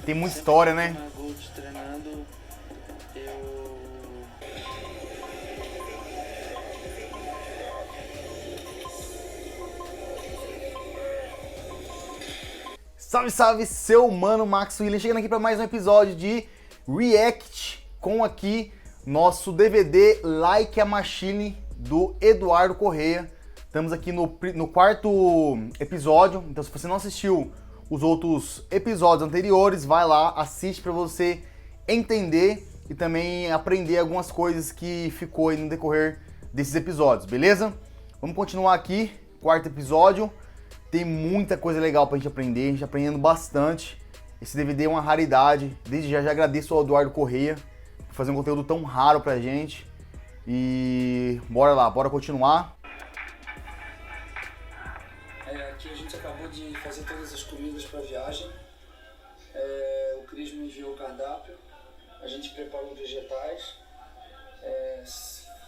Tem muita história, né? Na Gold treinando, eu... Salve, salve, seu mano Max William, chegando aqui para mais um episódio de React com aqui nosso DVD Like a Machine do Eduardo Corrêa. Estamos aqui no quarto episódio, então se você não assistiu os outros episódios anteriores, vai lá, assiste para você entender e também aprender algumas coisas que ficou aí no decorrer desses episódios, beleza? Vamos continuar aqui, quarto episódio. Tem muita coisa legal pra gente aprender, a gente tá aprendendo bastante. Esse DVD é uma raridade. Desde já agradeço ao Eduardo Corrêa por fazer um conteúdo tão raro pra gente. E bora lá, bora continuar. Aqui a gente acabou de fazer todas as comidas pra viagem. O Cris me enviou o cardápio. A gente preparou vegetais.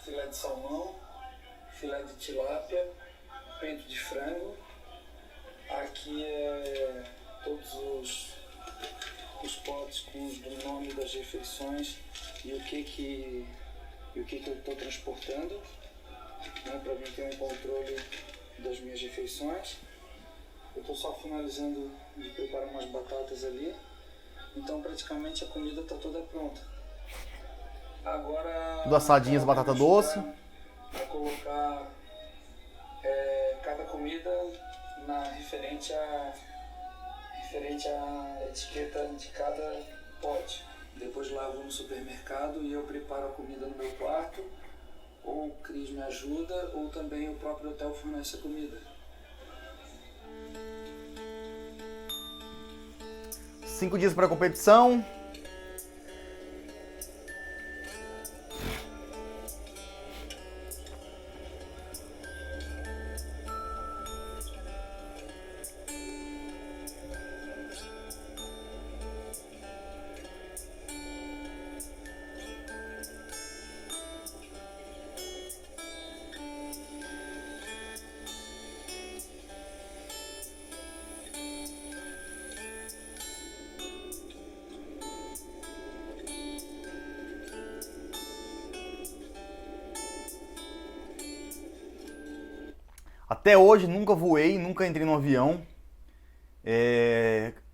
Filé de salmão, filé de tilápia, peito de frango. Aqui todos os potes com o nome das refeições e o que eu estou transportando, né, para mim ter um controle das minhas refeições. Eu estou só finalizando de preparar umas batatas ali, então praticamente a comida está toda pronta. Agora Tudo assadinhas, batata doce. Para colocar cada comida referente à etiqueta de cada pote. Depois lá vou no supermercado e eu preparo a comida no meu quarto, ou o Cris me ajuda, ou também o próprio hotel fornece a comida. 5 dias para a competição. Até hoje nunca voei, nunca entrei no avião.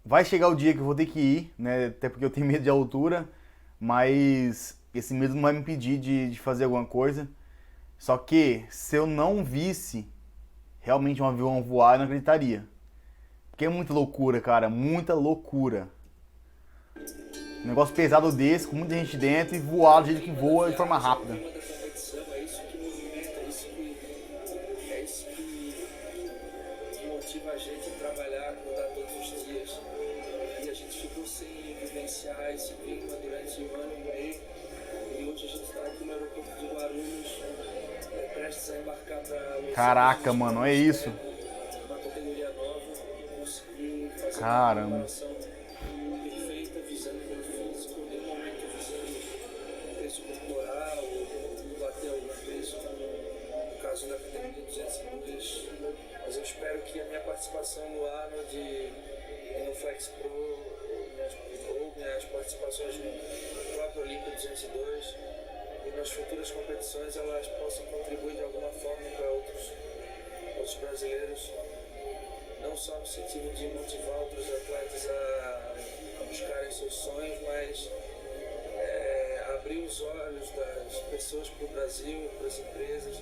Vai chegar o dia que eu vou ter que ir, né? Até porque eu tenho medo de altura, mas esse medo não vai me impedir de fazer alguma coisa. Só que se eu não visse realmente um avião voar, eu não acreditaria. Porque é muita loucura, cara, muita loucura. Um negócio pesado desse, com muita gente dentro e voar do jeito que voa de forma rápida. A gente trabalhar, acordar todos os dias, e a gente ficou sem vivenciar esse clima durante 1 ano e meio, e hoje a gente está aqui no aeroporto de Guarulhos, prestes a embarcar para... Caraca, mano, olha isso. Uma categoria nova, consegui fazer Caramba. uma preparação perfeita, visando o meu físico, em nenhum momento visando peso corporal, ou bater algum peso, no caso da categoria 202. Mas eu espero que a minha participação no Arnold e no Flex Pro, ou minhas participações no próprio Olympia 202 e nas futuras competições, elas possam contribuir de alguma forma para outros brasileiros, não só no sentido de motivar outros atletas a buscarem seus sonhos, mas abrir os olhos das pessoas para o Brasil, para as empresas,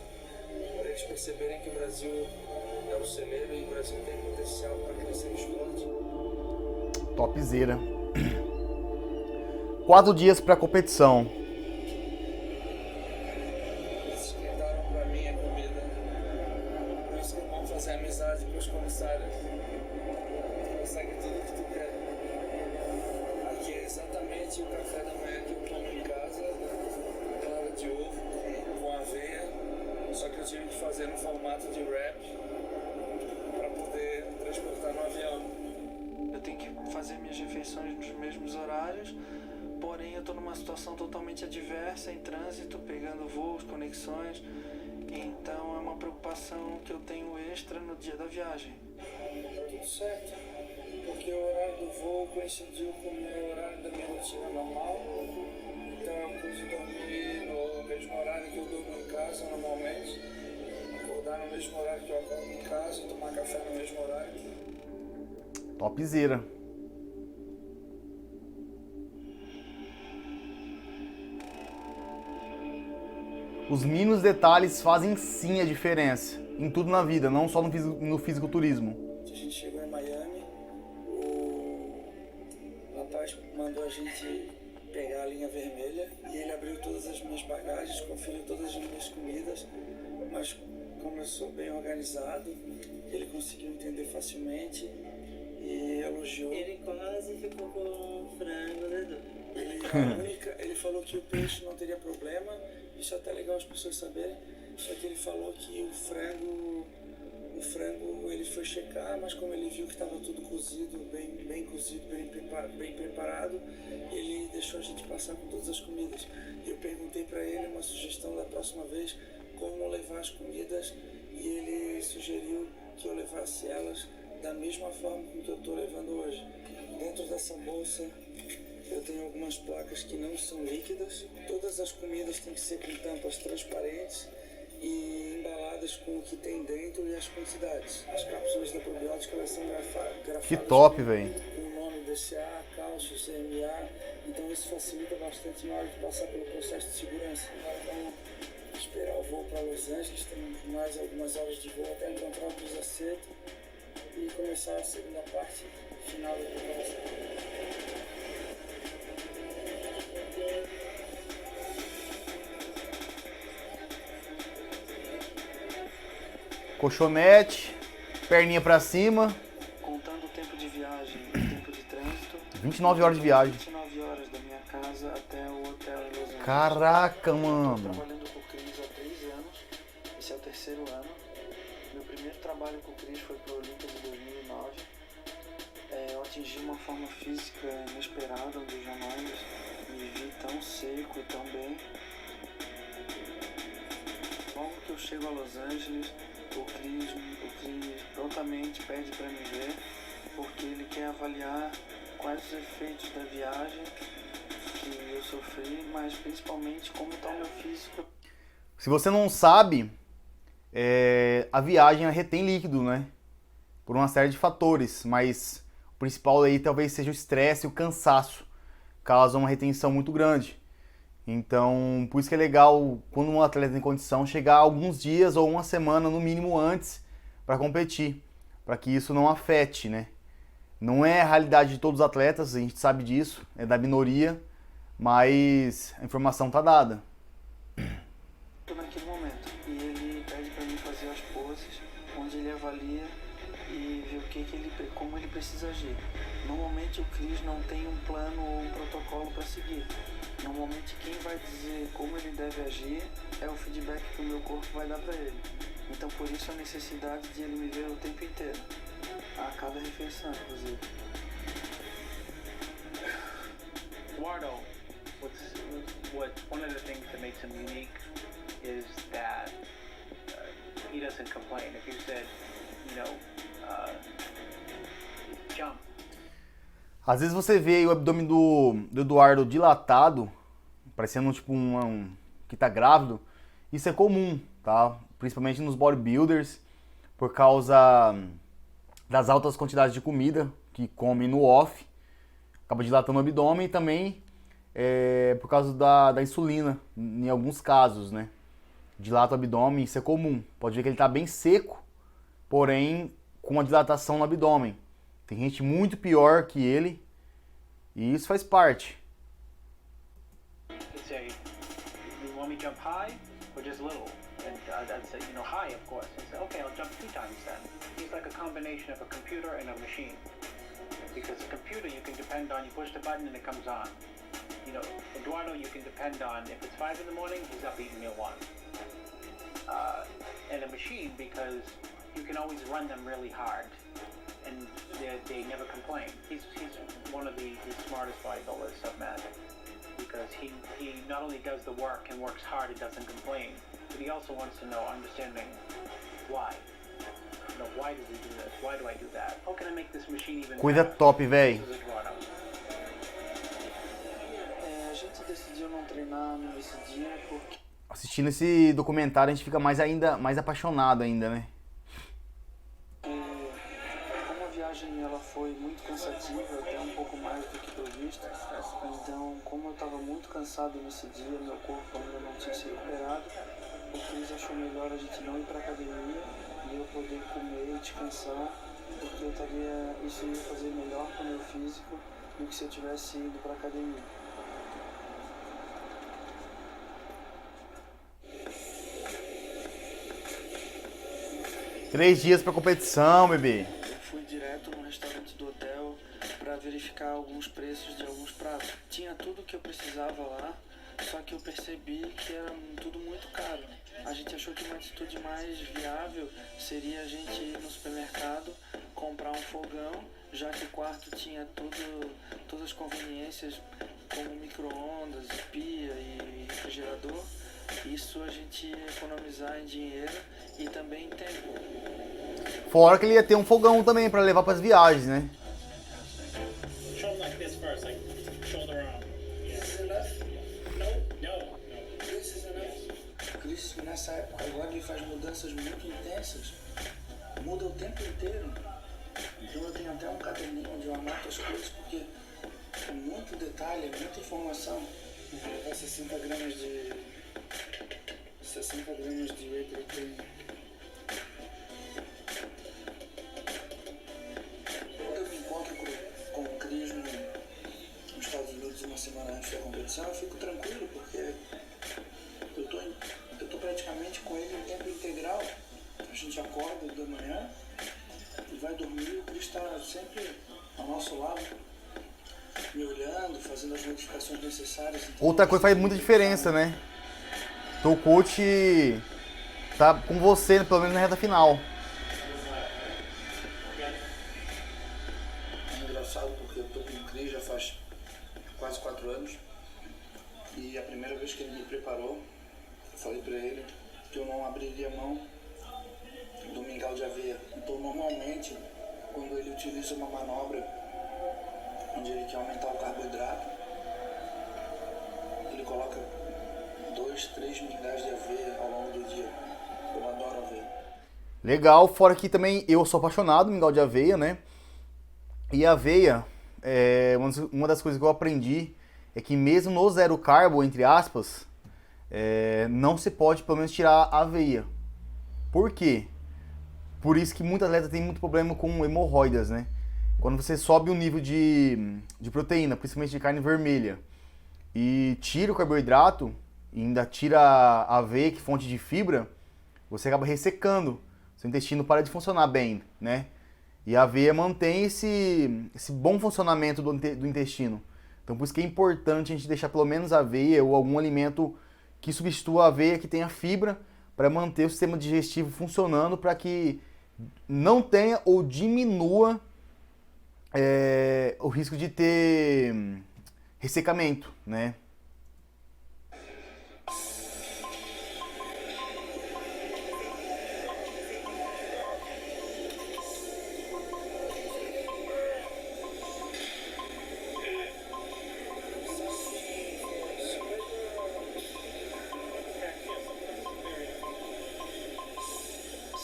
para eles perceberem que o Brasil é um celeiro e o Brasil tem potencial para crescer no esporte. Topzera. 4 dias para competição. Eles esquentaram para mim a comida. Por isso que é bom fazer amizade com os comissários. Consegue tudo que tu quer. Aqui é exatamente o café da manhã que eu tomo em casa, clara de ovo com aveia. Só que eu tive que fazer no formato de wrap para poder transportar no avião. Eu tenho que fazer minhas refeições nos mesmos horários, porém eu estou numa situação totalmente adversa, em trânsito, pegando voos, conexões. Então é uma preocupação que eu tenho extra no dia da viagem. Tá tudo certo, porque o horário do voo coincidiu com o meu horário da minha rotina normal, então eu pude dormir no mesmo horário que eu durmo em casa normalmente, acordar no mesmo horário que eu acordo em casa, tomar café no mesmo horário. Topzera. Os mínimos detalhes fazem sim a diferença em tudo na vida, não só no fisiculturismo. A gente chegou em Miami, o rapaz mandou a gente pegar a linha vermelha e ele abriu todas as minhas bagagens, conferiu todas as minhas comidas, mas como eu sou bem organizado, ele conseguiu entender facilmente e elogiou. Ele quase ficou com um frango, né, Edu? Ele falou que o peixe não teria problema, isso é até legal as pessoas saberem, só que ele falou que o frango ele foi checar, mas como ele viu que estava tudo cozido, bem cozido, bem preparado, ele deixou a gente passar com todas as comidas. Eu perguntei para ele uma sugestão da próxima vez, como levar as comidas, e ele sugeriu que eu levasse elas da mesma forma com que eu estou levando hoje. Dentro dessa bolsa eu tenho algumas placas que não são líquidas, todas as comidas têm que ser com tampas transparentes e embaladas com o que tem dentro e as quantidades. As cápsulas da probiótica elas são grafadas Que top, velho. com o nome BCA, cálcio, CMA, então isso facilita bastante na hora de passar pelo processo de segurança. Agora vamos esperar o voo para Los Angeles, tem mais algumas horas de voo até encontrar o desacerto e começar a segunda parte final da preparação. Colchonete, perninha pra cima. Contando o tempo de viagem e o tempo de trânsito. 29 horas de viagem. 29 horas da minha casa até o hotel em Los Angeles. Caraca, Estou mano. trabalhando com o Cris há 3 anos. Esse é o 3º ano. Meu primeiro trabalho com o Cris foi pro Olímpia de 2009. Eu atingi uma forma física inesperada, onde eu jamais me vi tão seco e tão bem. Logo que eu chego a Los Angeles, o Cris prontamente pede para me ver, porque ele quer avaliar quais os efeitos da viagem que eu sofri, mas principalmente como está o meu físico. Se você não sabe, a viagem ela retém líquido, né? Por uma série de fatores, mas o principal aí talvez seja o estresse e o cansaço, causa uma retenção muito grande. Então, por isso que é legal, quando um atleta tem condição, chegar alguns dias ou uma semana no mínimo antes para competir, para que isso não afete, né? Não é a realidade de todos os atletas, a gente sabe disso, é da minoria, mas a informação tá dada. Estou naquele momento e ele pede para mim fazer as poses, onde ele avalia e vê como ele precisa agir. Normalmente o Cris não tem um plano ou um protocolo para seguir. Normalmente quem vai dizer como ele deve agir é o feedback que o meu corpo vai dar para ele. Então por isso a necessidade de ele me ver o tempo inteiro, a cada refeição inclusive. Eduardo, one of the things that makes him unique is that he doesn't complain. If you said, jump. Às vezes você vê o abdômen do Eduardo dilatado, parecendo tipo que tá grávido. Isso é comum, tá? Principalmente nos bodybuilders, por causa das altas quantidades de comida que comem no off, acaba dilatando o abdômen e também por causa da insulina, em alguns casos, né? Dilata o abdômen, isso é comum. Pode ver que ele tá bem seco, porém com uma dilatação no abdômen. Tem gente muito pior que ele e isso faz parte. He'd say, you want me to jump high or just little? And I'd say, high, of course. He'd say, okay, I'll jump 2 times then. He's like a combination of a computer and a machine. Because a computer you can depend on, you push the button and it comes on. Eduardo you can depend on, if it's 5 in the morning, he's up eating meal 1. And a machine, because you can always run them really hard. And they never complain. He's one of the smartest bodybuilders I've met, because he not only does the work and works hard and doesn't complain, but he also wants to know, understanding why. Why do we do this? Why do I do that? How can I make this machine even Coisa better? top, véi. This is Eduardo. Assistindo esse documentário a gente fica mais apaixonado ainda, né? Como a viagem ela foi muito cansativa, até um pouco mais do que previsto, então como eu estava muito cansado nesse dia, meu corpo ainda não tinha se recuperado, o Chris achou melhor a gente não ir para academia e eu poder comer e descansar, porque isso ia fazer melhor para o meu físico do que se eu tivesse ido para academia. Três dias pra competição, bebê. Eu fui direto no restaurante do hotel para verificar alguns preços de alguns pratos. Tinha tudo que eu precisava lá, só que eu percebi que era tudo muito caro. A gente achou que uma atitude mais viável seria a gente ir no supermercado, comprar um fogão, já que o quarto tinha todas as conveniências como micro-ondas, pia e refrigerador. Isso a gente ia economizar em dinheiro e também em tempo. Fora que ele ia ter um fogão também pra levar pras viagens, né? Show them like this first, like shoulder on. Chris, nessa época agora ele faz mudanças muito intensas, muda o tempo inteiro. Então eu tenho até um caderninho onde eu anoto as coisas porque é muito detalhe, é muita informação. Vou levar 60 gramas de whey protein. Quando eu me encontro com o Chris nos Estados Unidos uma semana antes da competição, eu fico tranquilo porque eu tô praticamente com ele em tempo integral. A gente acorda da manhã e vai dormir, o Chris está sempre ao nosso lado, me olhando, fazendo as modificações necessárias. Outra coisa faz muita diferença, né? Então o coach tá com você, pelo menos na reta final. É engraçado porque eu tô com o Chris já faz quase 4 anos e a primeira vez que ele me preparou, eu falei pra ele que eu não abriria mão do mingau de aveia. Então normalmente, quando ele utiliza uma manobra onde ele quer aumentar o carboidrato, ele coloca 2, 3 mingais de aveia ao longo do dia. Eu adoro aveia. Legal, fora que também eu sou apaixonado em mingau de aveia, né? E a aveia, uma das coisas que eu aprendi é que mesmo no zero carbo, entre aspas, não se pode pelo menos tirar a aveia. Por quê? Por isso que muitos atletas têm muito problema com hemorroidas, né? Quando você sobe o nível de proteína, principalmente de carne vermelha, e tira o carboidrato, e ainda tira a aveia, que é fonte de fibra, você acaba ressecando. Seu intestino para de funcionar bem, né? E a aveia mantém esse bom funcionamento do intestino. Então por isso que é importante a gente deixar pelo menos a aveia ou algum alimento que substitua a aveia, que tenha fibra, para manter o sistema digestivo funcionando, para que não tenha ou diminua o risco de ter ressecamento, né?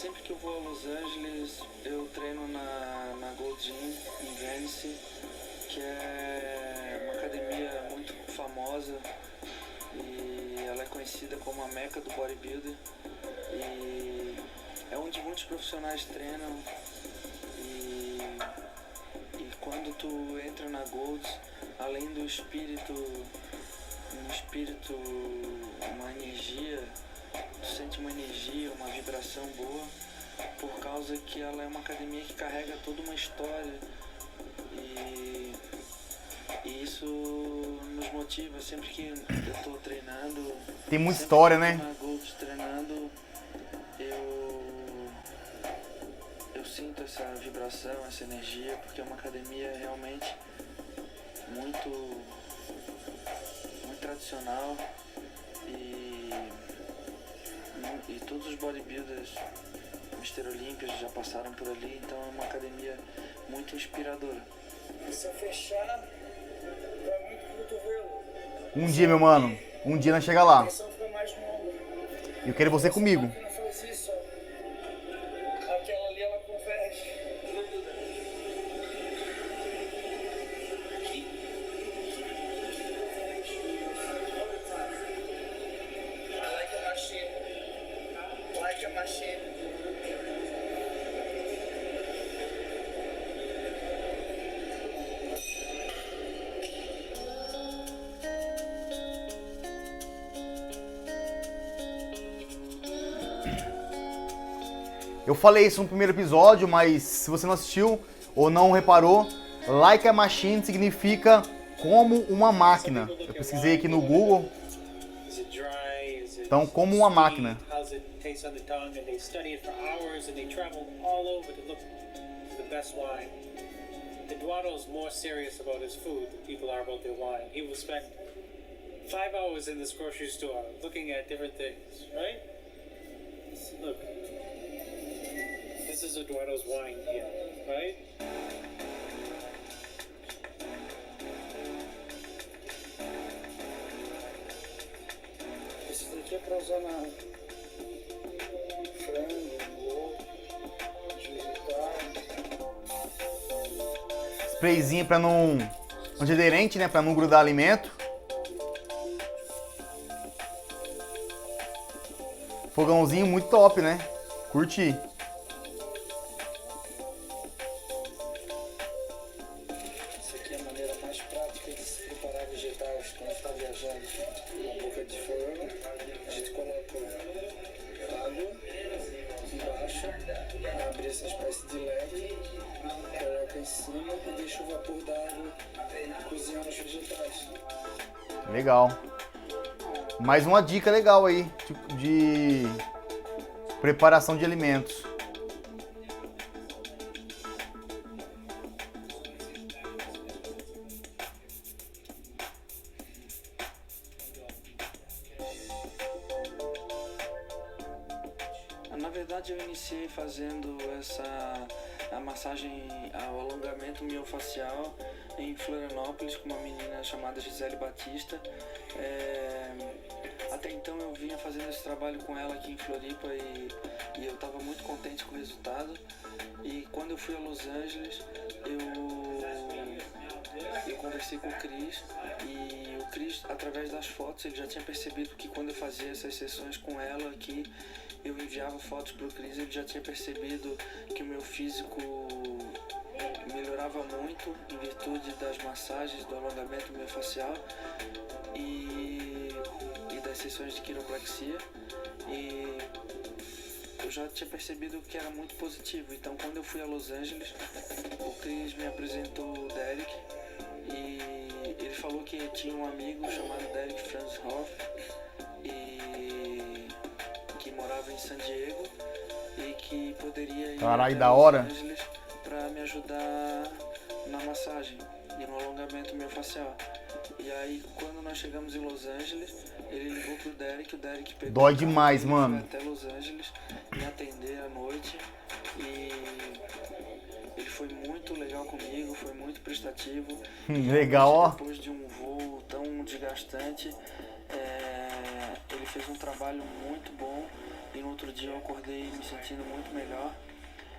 Sempre que eu vou a Los Angeles, eu treino na Gold Gym, em Venice, que é uma academia muito famosa e ela é conhecida como a meca do bodybuilder e é onde muitos profissionais treinam e quando tu entra na Gold, além do espírito, uma energia, tu sente uma energia, uma vibração boa, por causa que ela é uma academia que carrega toda uma história e isso nos motiva sempre que eu tô treinando. Tem muita história, né? Na Gold treinando, eu sinto essa vibração, essa energia, porque é uma academia realmente muito tradicional e todos os bodybuilders Mr. Olímpia já passaram por ali, então é uma academia muito inspiradora. Se eu fechar, vai muito pro cotovelo. Um dia, meu mano, um dia nós chega A lá. pressão fica mais no ombro. E eu quero você comigo. Não faz isso. Aquela ali ela converge. Like a machine. Like a machine. Eu falei isso no primeiro episódio, mas se você não assistiu ou não reparou, like a machine significa como uma máquina. Eu pesquisei aqui no Google, Is it dry? Is it então como uma máquina. How's it taste on the tongue? And they study it for hours and they travel all over to look for the best wine. Eduardo's more serious about his food than people are about their wine. He will spend 5 hours in this grocery store looking at different things, right? Look. This is Eduardo's wine here, right? Esse daqui é pra usar na frango, ovo, vegetal. Sprayzinho pra não antiaderente, né, pra não grudar alimento. Fogãozinho muito top, né? Curti. Essa aqui é a maneira mais prática de se preparar vegetais quando está viajando. Na boca de forno, a gente coloca água embaixo, abre essa espécie de leque, coloca em cima e deixa o vapor da água cozinhando os vegetais. Legal. Mais uma dica legal aí de preparação de alimentos. Na verdade, eu iniciei fazendo a massagem, o alongamento miofacial em Florianópolis com uma menina chamada Gisele Batista. Até então eu vinha fazendo esse trabalho com ela aqui em Floripa e eu estava muito contente com o resultado. E quando eu fui a Los Angeles, eu conversei com o Cris, e o Cris, através das fotos, ele já tinha percebido que quando eu fazia essas sessões com ela aqui, eu enviava fotos pro Cris, ele já tinha percebido que o meu físico melhorava muito em virtude das massagens, do alongamento miofacial e das sessões de quiropraxia, e eu já tinha percebido que era muito positivo. Então, quando eu fui a Los Angeles, o Cris me apresentou o Derek e ele falou que tinha um amigo chamado Derek Franz Hoff e que morava em San Diego e que poderia ir Caralho, até da Los hora. Angeles para me ajudar na massagem e no alongamento miofacial. E aí, quando nós chegamos em Los Angeles, ele ligou pro Derek, o Derek pegou Dói o carro demais, dele, mano. foi até Los Angeles me atender à noite, e ele foi muito legal comigo, foi muito prestativo. Legal, ó. Depois de um voo tão desgastante, ele fez um trabalho muito bom, e no outro dia eu acordei me sentindo muito melhor.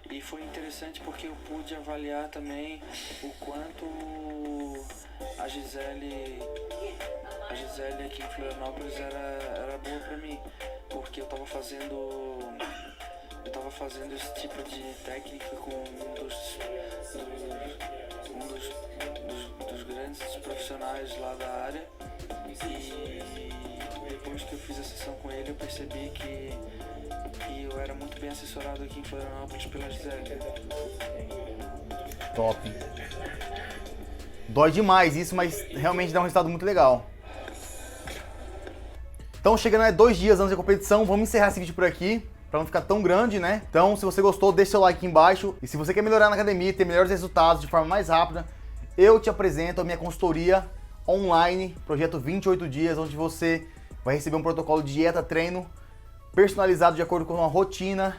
E foi interessante porque eu pude avaliar também o quanto a Gisele aqui em Florianópolis era boa pra mim, porque eu tava fazendo esse tipo de técnica com um dos grandes profissionais lá da área, e depois que eu fiz a sessão com ele, eu percebi que eu era muito bem assessorado aqui em Florianópolis pela Gisele. Top. Dói demais isso, mas realmente dá um resultado muito legal. Então, chegando a 2 dias antes da competição, vamos encerrar esse vídeo por aqui, pra não ficar tão grande, né? Então, se você gostou, deixa seu like aqui embaixo. E se você quer melhorar na academia e ter melhores resultados de forma mais rápida, eu te apresento a minha consultoria online, projeto 28 dias, onde você vai receber um protocolo de dieta, treino, personalizado de acordo com uma rotina,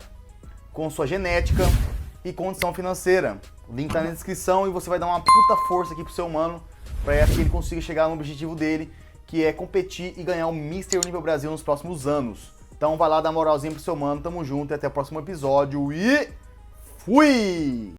com sua genética e condição financeira. O link tá na descrição e você vai dar uma puta força aqui pro seu mano, para que ele consiga chegar no objetivo dele, que é competir e ganhar o Mr. Olympia Brasil nos próximos anos. Então vai lá dar moralzinha pro seu mano, tamo junto e até o próximo episódio e fui!